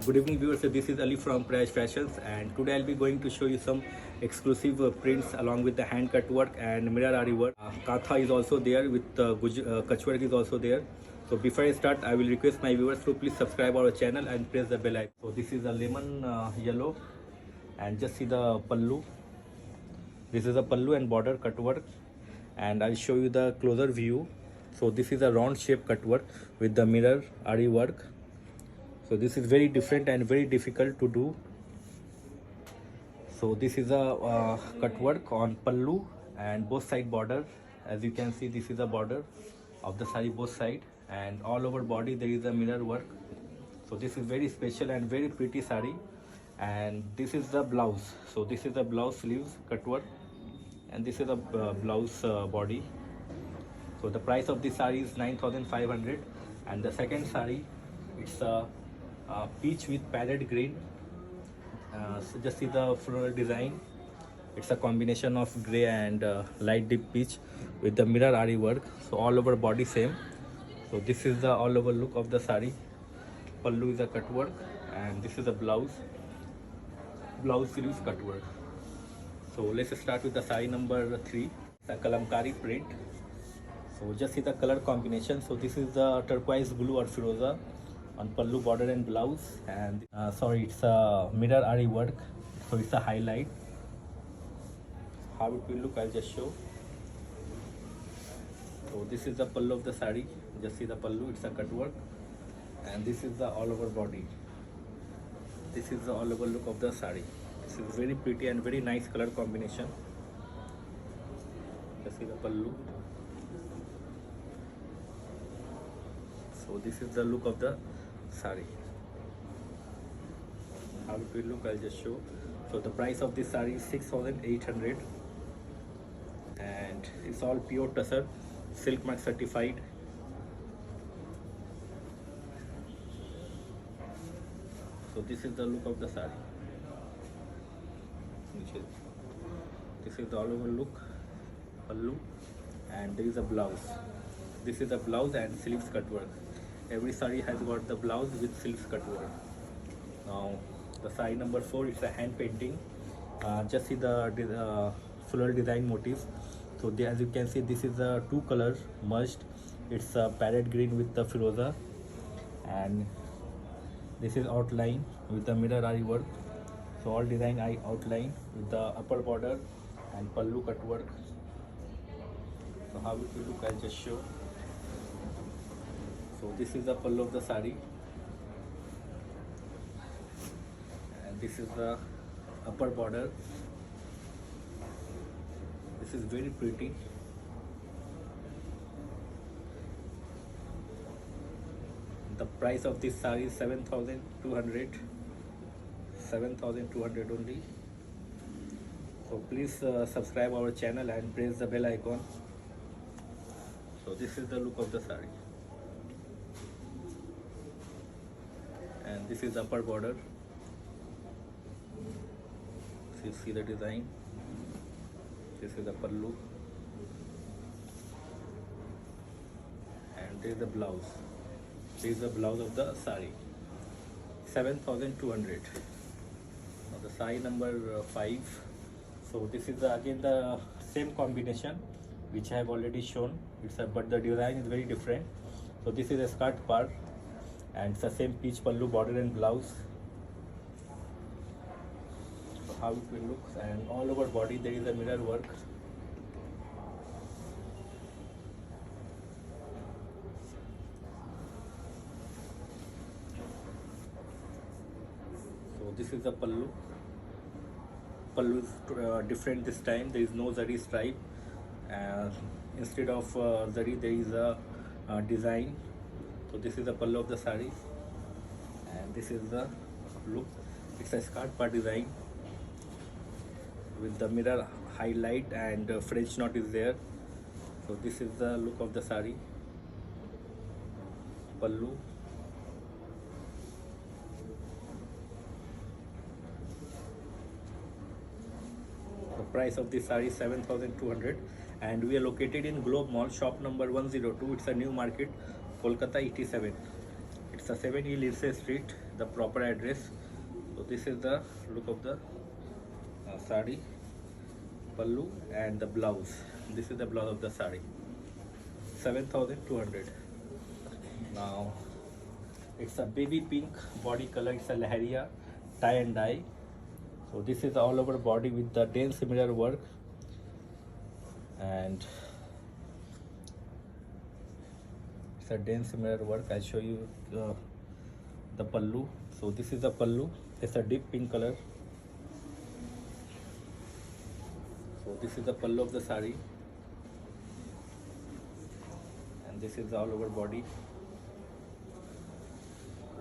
Good evening viewers, so this is Ali from Prayash Fashions, and today I'll be going to show you some exclusive prints along with the hand cut work and mirror ari work. Katha is also there with Kutch work is also there. So before I start, I will request my viewers to please subscribe our channel and press the bell icon. So this is a lemon yellow, and just see the pallu. This is a pallu and border cut work, and I'll show you the closer view. So this is a round shape cut work with the mirror ari work. So this is very different and very difficult to do. So this is a cut work on pallu and both side border. As you can see, this is a border of the sari both side, and all over body there is a mirror work. So this is very special and very pretty sari. And this is the blouse. So this is the blouse sleeves cut work, and this is the blouse body. So the price of this sari is 9,500, and the second sari, it's a peach with parrot green. So just see the floral design. It's a combination of gray and light deep peach with the mirror ari work. So all over body same. So this is the all over look of the sari. Pallu is a cut work, and this is the blouse sleeves cut work. So let's start with the sari number 3, the kalamkari print. So just see the color combination. So this is the turquoise blue or firoza on pallu border and blouse, and it's a mirror ari work. So it's a highlight. How it will look, I'll just show. So this is the pallu of the sari. Just see the pallu, it's a cut work, and this is the all over body. This is the all over look of the sari. This is very pretty and very nice color combination. Just see the pallu. So this is the look of the sari. How it will look, I'll just show. So the price of this sari is 6,800, and it's all pure tussar, silk mark certified. So this is the look of the sari. This is the all over look, pallu, and there is a blouse. This is the blouse and sleeves cut work. Every sari has got the blouse with sleeves cut work. Now the sari number 4, it's a hand painting. Just see the floral design motif. So as you can see, this is the two colors merged. It's a parrot green with the firoza, and this is outline with the mirror ari work. So all design I outline with the upper border and pallu cut work. So how it will look, I'll just show. So this is the pallu of the sari, and this is the upper border. This is very pretty. The price of this sari is 7,200. 7,200 only. So please subscribe our channel and press the bell icon. So this is the look of the sari, and this is the upper border. So you see the design. This is the pallu, and this is the blouse. This is the blouse of the sari. 7,200. Now the sari number 5. So this is again the same combination which I have already shown. But the design is very different. So this is a skirt part, and it's the same peach pallu border and blouse. So how it will look, and all over body there is a mirror work. So this is the pallu. Pallu is different this time. There is no zari stripe. Instead of zari, there is a design. So this is the pallu of the sari, and this is the look. It's a skirt part design with the mirror highlight, and French knot is there. So this is the look of the sari. Pallu. The price of this sari is 7,200, and we are located in Globe Mall, shop number 102. It's a new market, Kolkata 87. It's a 7E Lindsay Street, the proper address. So this is the look of the sari, pallu and the blouse. This is the blouse of the sari. 7,200. Now it's a baby pink body color. It's a leheria tie and dye. So this is all over body with the dense mirror work, and it's a dense mirror work. I'll show you the pallu. So this is the pallu. It's a deep pink color. So this is the pallu of the sari, and this is the all over body.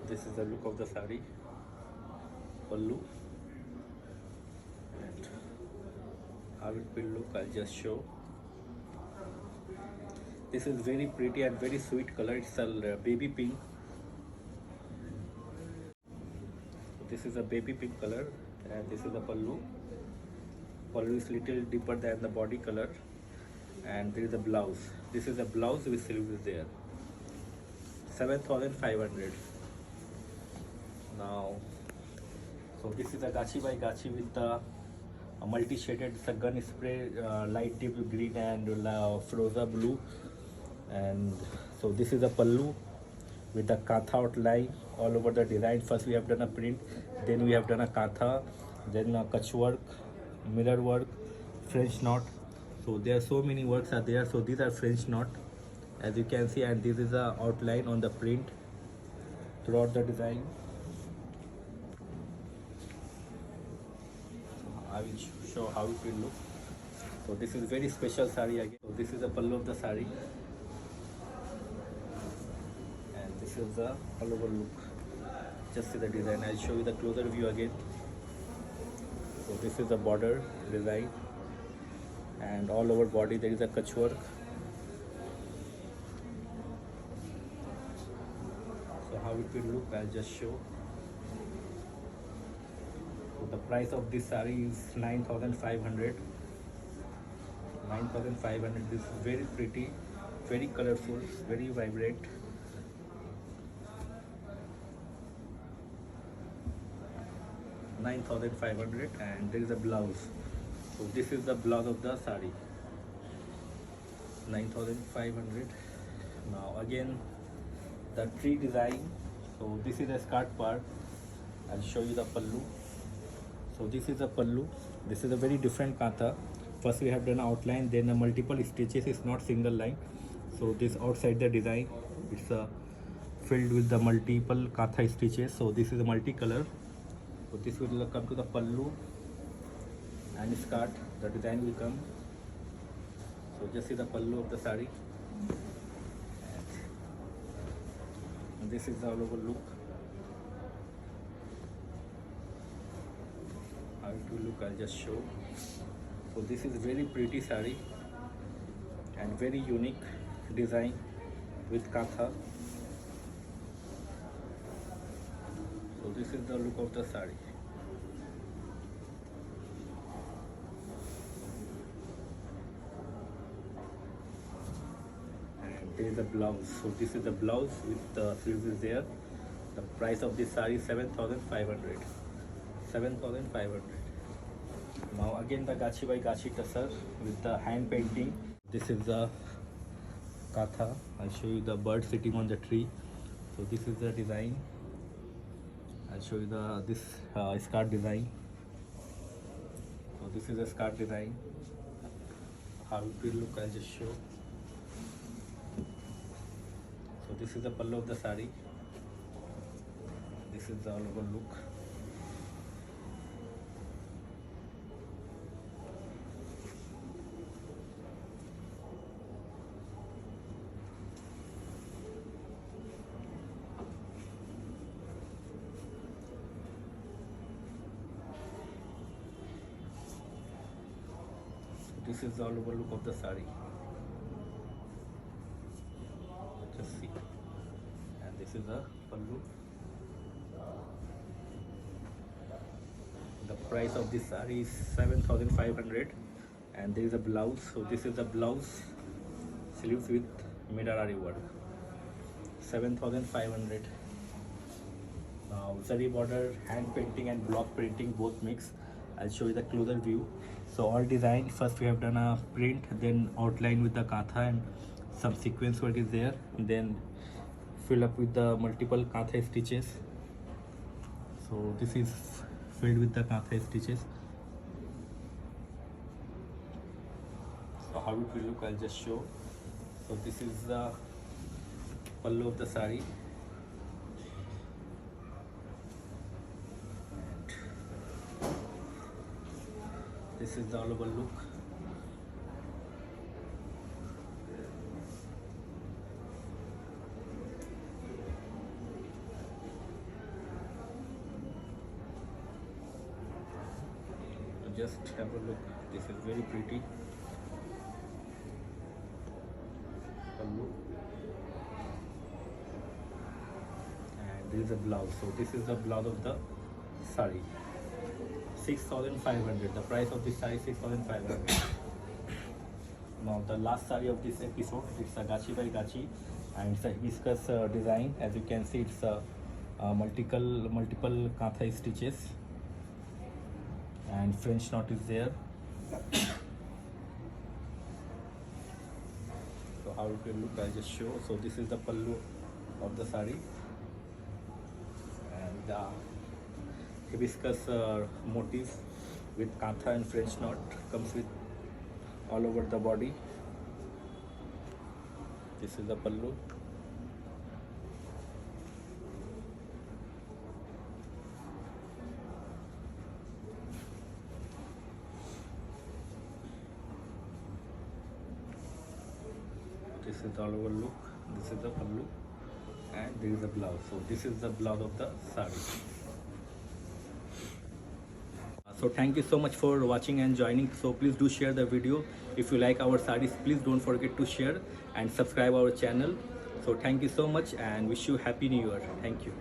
This is the look of the sari, pallu, and how it will look, I'll just show. This is very pretty and very sweet color. It's a baby pink. This is a baby pink color, and this is the pallu. Pallu is little deeper than the body color, and there is a blouse. This is a blouse with sleeves there. 7,500. Now, so this is a Gachi by Gachi with the multi-shaded gun spray, light deep green and froza blue. And so this is a pallu with the katha outline all over the design. First we have done a print, then we have done a katha, then a kach work, mirror work, French knot. So there are so many works are there. So these are French knot, as you can see, and this is the outline on the print throughout the design. I will show how it will look. So this is very special sari again. So this is the pallu of the sari, and this is the all over look. Just see the design. I'll show you the closer view again. So this is the border design, and all over body there is a kach work. So how it will look, I'll just show. So the price of this sari is 9,500. 9,500. This is very pretty, very colorful, very vibrant. $9,500, and there is a blouse. So this is the blouse of the sari. 9,500. Now again the tree design. So this is a skirt part. I'll show you the pallu. So this is a pallu. This is a very different katha. First we have done outline, then a multiple stitches. It's not single line. So this outside the design, it's filled with the multiple katha stitches. So this is a multicolor. So this will come to the pallu and skirt. The design will come. So just see the pallu of the sari, and this is the all over look. How it will look, I'll just show. So this is very pretty sari and very unique design with katha. So this is the look of the sari. And there is a blouse. So this is the blouse with the sleeves there. The price of this sari is 7,500. 7,500. Now again the Gachi by Gachi Tassar with the hand painting. This is the katha. I'll show you the bird sitting on the tree. So this is the design. I'll show you this skirt design. So this is the skirt design. How it will look, I'll just show. So this is the pallu of the sari. This is the all over look. This is the all over look of the sari. Just see. And this is the pallu. The price of this sari is 7,500, and there is a blouse. So this is the blouse, sleeves with mirror work. 7,500. zari border, hand painting and block printing both mix. I'll show you the closer view. So all design, first we have done a print, then outline with the kantha and some sequence work is there, then fill up with the multiple kantha stitches. So this is filled with the kantha stitches. So how it will look, I'll just show. So this is the pallu of the sari. This is the all over look. Just have a look. This is very pretty. Pallu. And this is the blouse. So this is the blouse of the sari. 6,500. The price of this sari is 6,500. Now the last sari of this episode, it's a Gachi by Gachi, and it's a hibiscus design. As you can see, it's a multiple kantha stitches, and French knot is there. So how it will look, I'll just show. So this is the pallu of the sari, and the hibiscus motif with kantha and French knot comes with all over the body. This is the pallu. This is the all over look. This is the pallu, and there is a blouse. So this is the blouse of the sari. So thank you so much for watching and joining. So please do share the video. If you like our sarees, please don't forget to share and subscribe our channel. So thank you so much and wish you happy new year. Thank you.